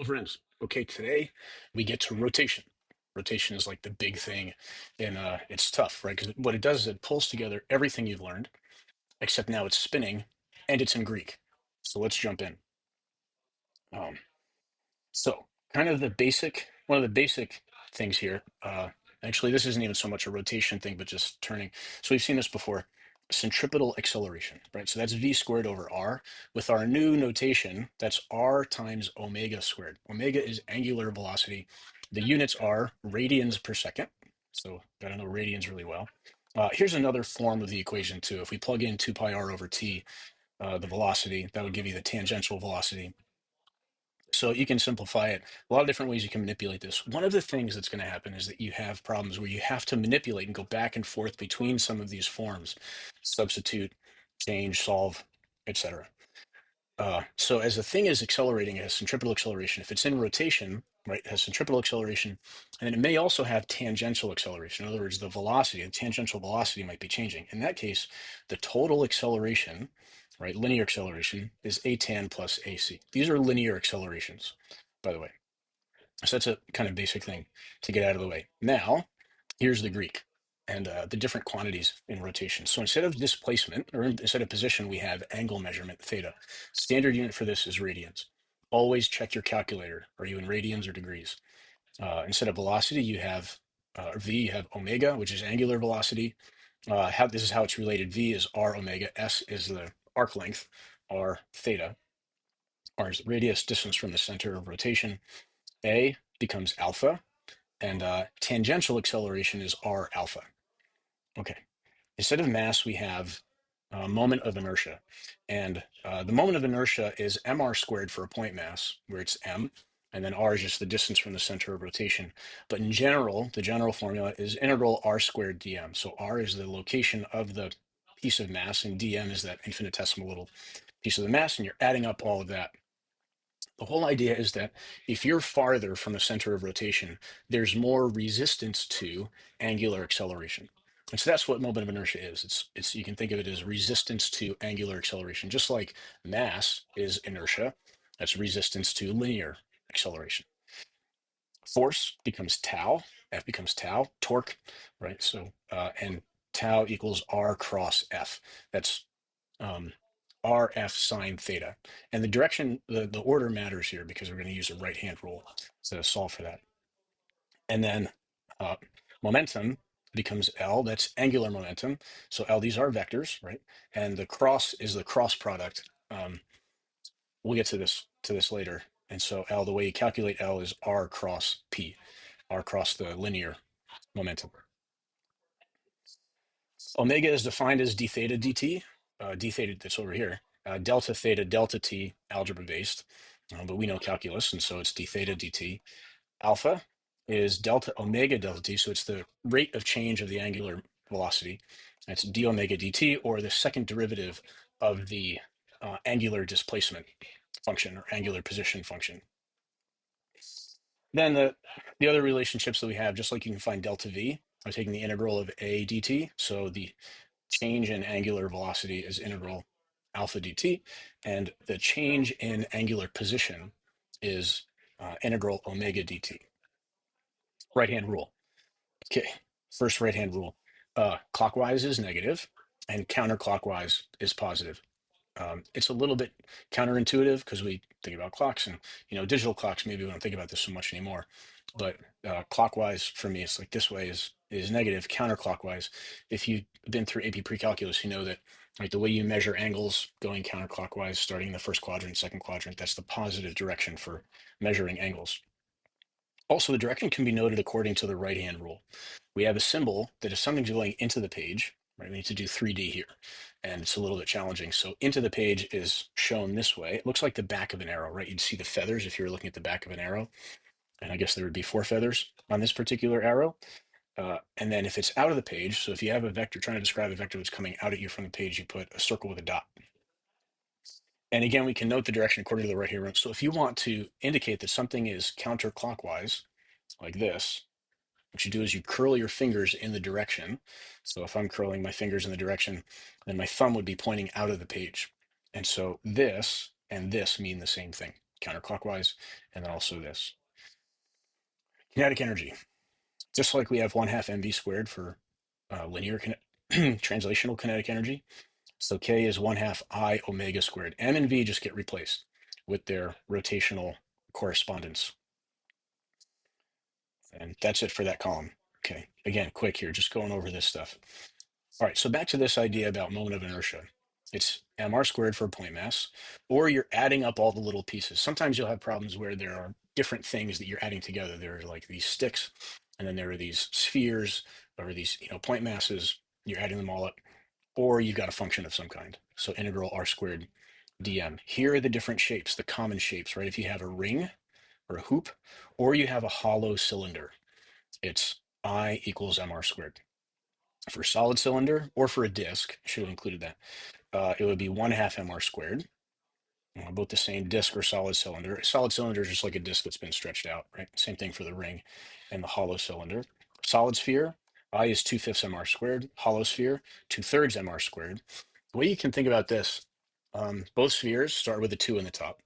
Well, friends, okay, today we get to rotation. Rotation is like the big thing, and it's tough, right? Because what it does is it pulls together everything you've learned, except now it's spinning and it's in Greek. So let's jump in. Um, so, kind of one of the basic things here. Actually, this isn't even so much a rotation thing, but just turning. So we've seen this before. Centripetal acceleration, right? So that's v squared over r. With our new notation, that's r times omega squared. Omega is angular velocity. The units are radians per second. So gotta know radians really well. Here's another form of the equation too. If we plug in 2 pi r over t, the velocity, that would give you the tangential velocity. So you can simplify it. A lot of different ways you can manipulate this. One of the things that's going to happen is that you have problems where you have to manipulate and go back and forth between some of these forms, substitute, change, solve, etc. So as the thing is accelerating, it has centripetal acceleration. If it's in rotation, right, it has centripetal acceleration, and then it may also have tangential acceleration. In other words, the velocity, the tangential velocity might be changing. In that case, the total acceleration, right, linear acceleration, is a tan plus ac. These are linear accelerations, by the way. So that's a kind of basic thing to get out of the way. Now, here's the Greek and the different quantities in rotation. So instead of displacement, or instead of position, we have angle measurement, theta. Standard unit for this is radians. Always check your calculator. Are you in radians or degrees? Instead of velocity, you have v, you have omega, which is angular velocity. This is how it's related. V is r omega, s is the arc length, r theta, r is radius, distance from the center of rotation. A becomes alpha, and tangential acceleration is r alpha. Okay. Instead of mass, we have moment of inertia. And the moment of inertia is mr squared for a point mass, where it's m, and then r is just the distance from the center of rotation. But in general, the general formula is integral r squared dm. So r is the location of the piece of mass, and dm is that infinitesimal little piece of the mass, and you're adding up all of that. The whole idea is that if you're farther from the center of rotation, there's more resistance to angular acceleration. And so that's what moment of inertia is. It's you can think of it as resistance to angular acceleration, just like mass is inertia. That's resistance to linear acceleration. Force becomes tau. F becomes tau. Torque, right? So and tau equals R cross F. That's RF sine theta. And the direction, the order matters here because we're going to use a right-hand rule to solve for that. And then uh, momentum becomes L, that's angular momentum. So L, these are vectors, right? And the cross is the cross product. We'll get to this later. And so L, the way you calculate L is R cross P, R cross the linear momentum. Omega is defined as d theta dt, d theta that's over here, delta theta delta t, algebra based, but we know calculus, and so it's d theta dt. Alpha is delta omega delta t, so it's the rate of change of the angular velocity. That's d omega dt, or the second derivative of the angular displacement function or angular position function. Then the other relationships that we have, just like you can find delta v, by taking the integral of a dt, so the change in angular velocity is integral alpha dt, and the change in angular position is integral omega dt. Right-hand rule. Okay, first right-hand rule. Clockwise is negative, and counterclockwise is positive. It's a little bit counterintuitive because we think about clocks, and digital clocks, maybe we don't think about this so much anymore. But clockwise for me, it's like this way is negative. Counterclockwise, if you've been through AP pre-calculus, you know that the way you measure angles going counterclockwise, starting in the first quadrant, second quadrant, that's the positive direction for measuring angles. Also, the direction can be noted according to the right-hand rule. We have a symbol that if something's going into the page, right, we need to do 3D here, and it's a little bit challenging. So into the page is shown this way. It looks like the back of an arrow, right? You'd see the feathers if you were looking at the back of an arrow, and I guess there would be 4 feathers on this particular arrow. And then if it's out of the page, so if you have a vector, trying to describe a vector that's coming out at you from the page, you put a circle with a dot. And again, we can note the direction according to the right-hand rule. So if you want to indicate that something is counterclockwise, like this, what you do is you curl your fingers in the direction. So if I'm curling my fingers in the direction, then my thumb would be pointing out of the page. And so this and this mean the same thing. counterclockwise, and then also this. Kinetic energy. Just like we have 1/2 mv squared for linear translational kinetic energy, so K is 1/2 I omega squared. M and V just get replaced with their rotational correspondence. And that's it for that column. Okay, again, quick here, just going over this stuff. All right, so back to this idea about moment of inertia. It's mr squared for a point mass, or you're adding up all the little pieces. Sometimes you'll have problems where there are different things that you're adding together. There are like these sticks, and then there are these spheres, or these point masses. You're adding them all up, or you've got a function of some kind. So integral r squared dm. Here are the different shapes, the common shapes, right? If you have a ring or a hoop, or you have a hollow cylinder, it's I equals mr squared. For a solid cylinder or for a disk, I should have included that, it would be 1/2 mr squared. Both the same disk or solid cylinder. A solid cylinder is just like a disk that's been stretched out, right? Same thing for the ring and the hollow cylinder. Solid sphere, I is 2/5 mr squared. Hollow sphere, 2/3 mr squared. The way you can think about this, both spheres start with a 2 in the top,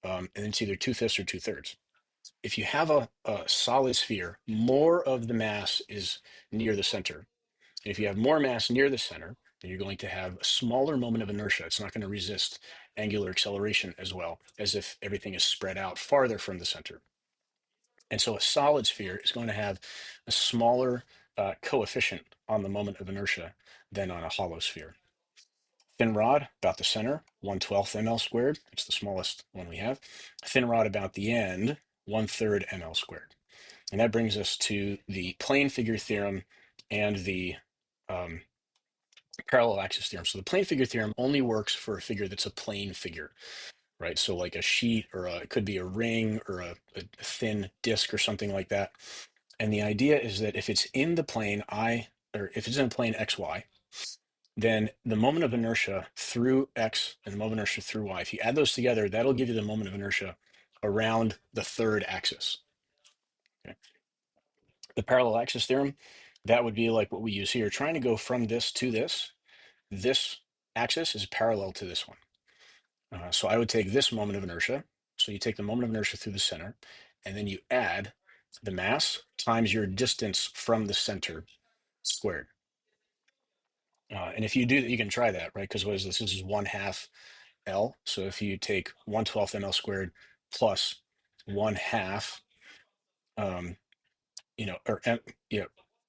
and it's either 2/5 or 2/3. If you have a solid sphere, more of the mass is near the center. And if you have more mass near the center, then you're going to have a smaller moment of inertia. It's not going to resist angular acceleration as well as if everything is spread out farther from the center. And so a solid sphere is going to have a smaller coefficient on the moment of inertia than on a hollow sphere. Thin rod, about the center, 1/12 ml squared. It's the smallest one we have. Thin rod about the end, 1/3 ml squared. And that brings us to the plane figure theorem and the um, parallel axis theorem. So the plane figure theorem only works for a figure that's a plane figure, right? So like a sheet, or it could be a ring or a thin disk or something like that. And the idea is that if it's in the plane or if it's in plane xy, then the moment of inertia through x and the moment of inertia through y, if you add those together, that'll give you the moment of inertia around the third axis. Okay. The parallel axis theorem, that would be like what we use here, trying to go from this to this. This axis is parallel to this one. So I would take this moment of inertia. So you take the moment of inertia through the center, and then you add the mass times your distance from the center squared. And if you do that, you can try that, right? Because what is this? This is 1/2 L. So if you take 1/12 ml squared plus 1/2, um, or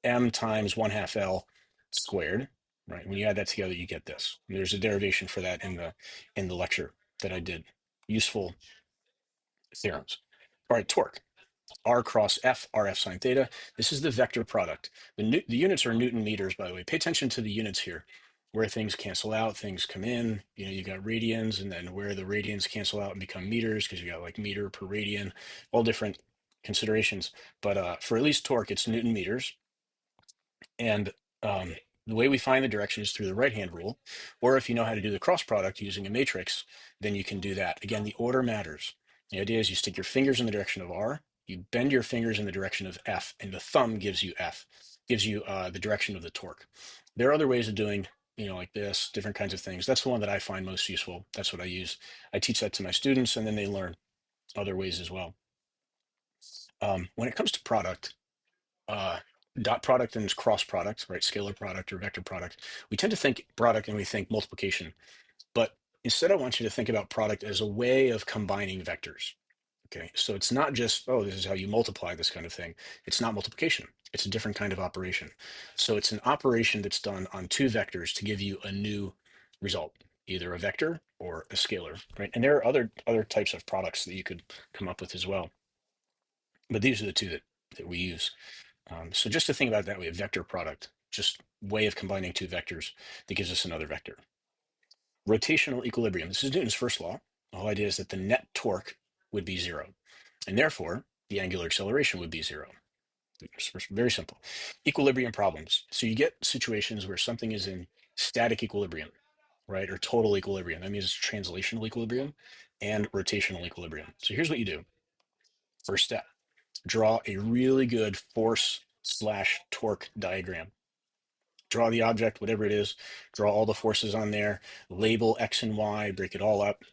m times 1/2 L squared, right? When you add that together, you get this. There's a derivation for that in the lecture that I did. Useful theorems. All right, torque. R cross F, RF sine theta. This is the vector product. The units are Newton meters, by the way. Pay attention to the units here, where things cancel out, things come in. You got radians, and then where the radians cancel out and become meters, because you got like meter per radian, all different considerations. But for at least torque, it's Newton meters. And the way we find the direction is through the right-hand rule, or if you know how to do the cross product using a matrix, then you can do that. Again, the order matters. The idea is you stick your fingers in the direction of R, you bend your fingers in the direction of F, and the thumb gives you F, gives you the direction of the torque. There are other ways of doing, like this, different kinds of things. That's the one that I find most useful. That's what I use. I teach that to my students, and then they learn other ways as well. When it comes to product, uh, dot product and cross product, right? Scalar product or vector product. We tend to think product and we think multiplication, but instead I want you to think about product as a way of combining vectors. Okay, so it's not just, oh, this is how you multiply this kind of thing. It's not multiplication. It's a different kind of operation. So it's an operation that's done on two vectors to give you a new result, either a vector or a scalar, right? And there are other types of products that you could come up with as well. But these are the two that we use. So just to think about it that way, a vector product, just way of combining two vectors that gives us another vector. Rotational equilibrium. This is Newton's first law. The whole idea is that the net torque would be zero, and therefore the angular acceleration would be zero. It's very simple. Equilibrium problems. So you get situations where something is in static equilibrium, right, or total equilibrium. That means it's translational equilibrium and rotational equilibrium. So here's what you do. First step, draw a really good force/torque diagram. Draw the object, whatever it is, draw all the forces on there, label X and Y, break it all up.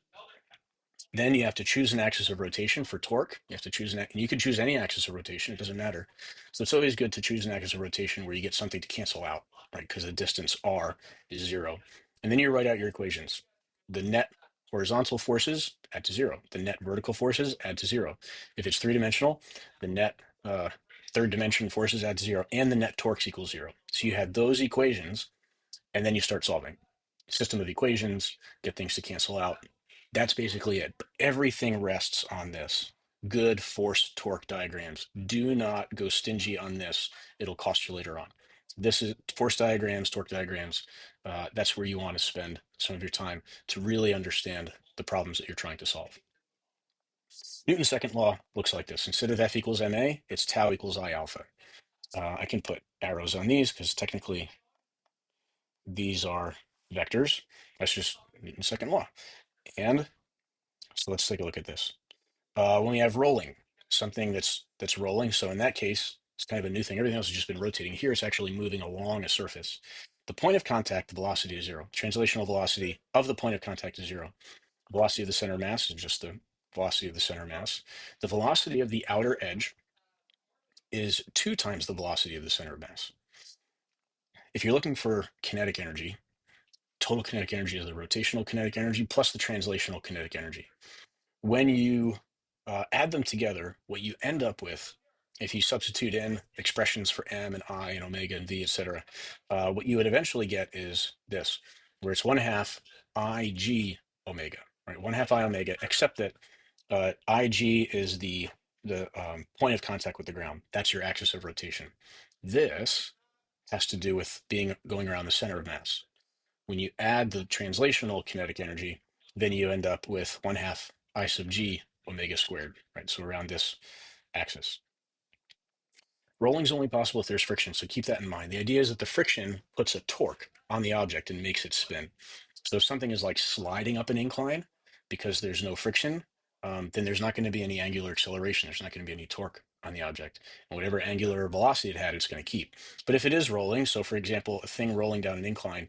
Then you have to choose an axis of rotation for torque. You have to choose and you can choose any axis of rotation. It doesn't matter. So it's always good to choose an axis of rotation where you get something to cancel out, right? Because the distance r is 0. And then you write out your equations. The net horizontal forces add to 0. The net vertical forces add to 0. If it's three-dimensional, the net third dimension forces add to 0, and the net torques equals 0. So you have those equations, and then you start solving. System of equations, get things to cancel out. That's basically it. But everything rests on this. Good force torque diagrams. Do not go stingy on this. It'll cost you later on. This is force diagrams, torque diagrams. That's where you want to spend some of your time to really understand the problems that you're trying to solve. Newton's second law looks like this. Instead of F equals ma, it's tau equals I alpha. I can put arrows on these because technically these are vectors. That's just Newton's second law. And so let's take a look at this. When we have rolling, something that's rolling. So in that case, it's kind of a new thing. Everything else has just been rotating. Here, it's actually moving along a surface. The point of contact, the velocity is 0. Translational velocity of the point of contact is 0. Velocity of the center of mass is just the velocity of the center of mass. The velocity of the outer edge is 2 times the velocity of the center of mass. If you're looking for kinetic energy, total kinetic energy is the rotational kinetic energy plus the translational kinetic energy. When you add them together, what you end up with, if you substitute in expressions for m and I and omega and v, etc., what you would eventually get is this, where it's 1/2 ig omega, right? 1/2 I omega, except that ig is the point of contact with the ground. That's your axis of rotation. This has to do with going around the center of mass. When you add the translational kinetic energy, then you end up with 1/2 I sub g omega squared, right? So around this axis. Rolling is only possible if there's friction, so keep that in mind. The idea is that the friction puts a torque on the object and makes it spin. So if something is like sliding up an incline because there's no friction, then there's not going to be any angular acceleration. There's not going to be any torque on the object. And whatever angular velocity it had, it's going to keep. But if it is rolling, so for example, a thing rolling down an incline,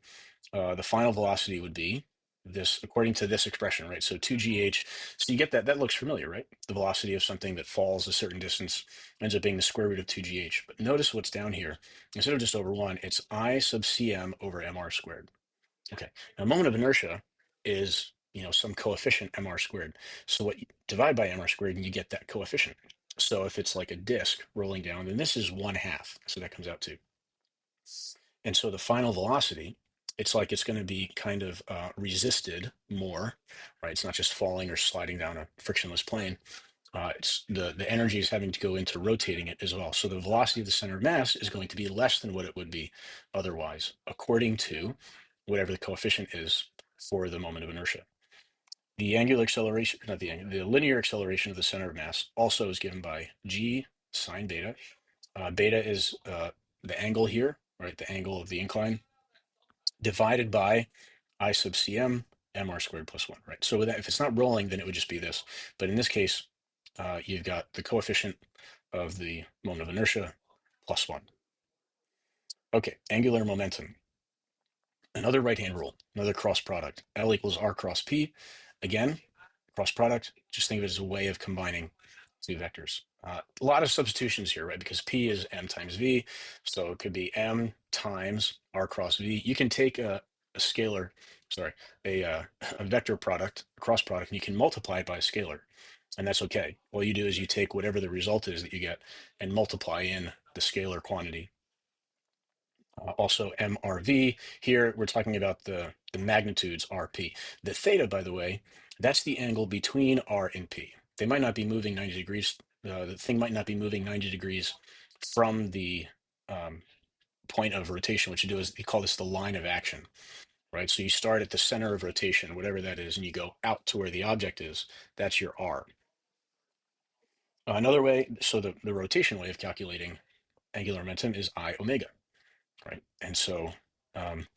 the final velocity would be this, according to this expression, right? So 2gh. So you get that. That looks familiar, right? The velocity of something that falls a certain distance ends up being the square root of 2gh. But notice what's down here. Instead of just over 1, it's I sub cm over mr squared. Okay. Now, a moment of inertia is, some coefficient mr squared. So what you divide by mr squared and you get that coefficient. So if it's like a disk rolling down, then this is 1/2. So that comes out to. And so the final velocity, it's like it's going to be kind of resisted more, right? It's not just falling or sliding down a frictionless plane. It's the energy is having to go into rotating it as well. So the velocity of the center of mass is going to be less than what it would be otherwise, according to whatever the coefficient is for the moment of inertia. The angular acceleration, not the linear acceleration of the center of mass also is given by g sine beta. Beta is the angle here, right? The angle of the incline divided by I sub cm mr squared plus 1, right? So with that, if it's not rolling, then it would just be this. But in this case, you've got the coefficient of the moment of inertia plus 1. Okay, angular momentum. Another right-hand rule, another cross product. L equals R cross P. Again, cross product, just think of it as a way of combining two vectors. A lot of substitutions here, right? Because P is M times V. So it could be M times R cross V. You can take a scalar, sorry, a vector product, a cross product, and you can multiply it by a scalar. And that's okay. All you do is you take whatever the result is that you get and multiply in the scalar quantity. Also MRV. Here we're talking about the magnitudes RP. The theta, by the way, that's the angle between R and P. They might not be moving 90 degrees. The thing might not be moving 90 degrees from the point of rotation. What you do is you call this the line of action, right? So you start at the center of rotation, whatever that is, and you go out to where the object is. That's your R. Another way, so the rotation way of calculating angular momentum is I omega, right? And so um,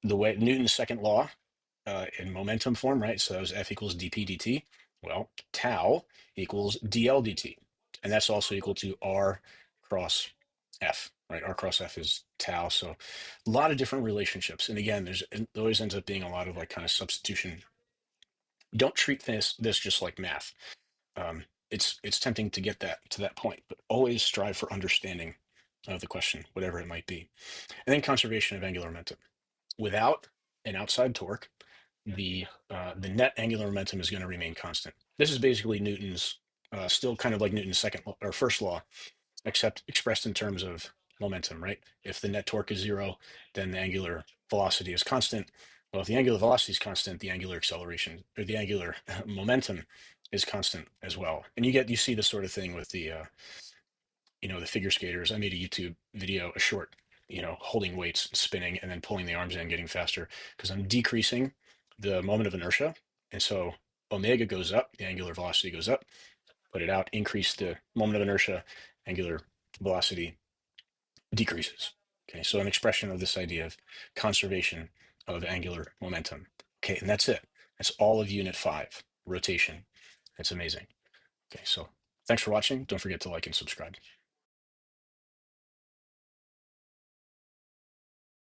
the way Newton's second law in momentum form, right? So that was F equals dp dt. Well, tau equals dl dt. And that's also equal to R cross F, right? R cross F is tau. So a lot of different relationships. And again, it always ends up being a lot of like kind of substitution Don't treat this just like math. It's tempting to get that to that point, but always strive for understanding of the question, whatever it might be. And then conservation of angular momentum. Without an outside torque, the net angular momentum is going to remain constant. This is basically Newton's, still kind of like Newton's second or first law, except expressed in terms of momentum, right? If the net torque is zero, then the angular velocity is constant. Well, if the angular velocity is constant, the angular acceleration or the angular momentum is constant as well. And you see this sort of thing with the figure skaters. I made a YouTube video, a short, holding weights, spinning, and then pulling the arms in, getting faster because I'm decreasing the moment of inertia. And so omega goes up, the angular velocity goes up, put it out, increase the moment of inertia, angular velocity decreases. Okay, so an expression of this idea of conservation of angular momentum. Okay, and that's it. That's all of Unit 5, rotation. It's amazing. Okay, so thanks for watching. Don't forget to like and subscribe.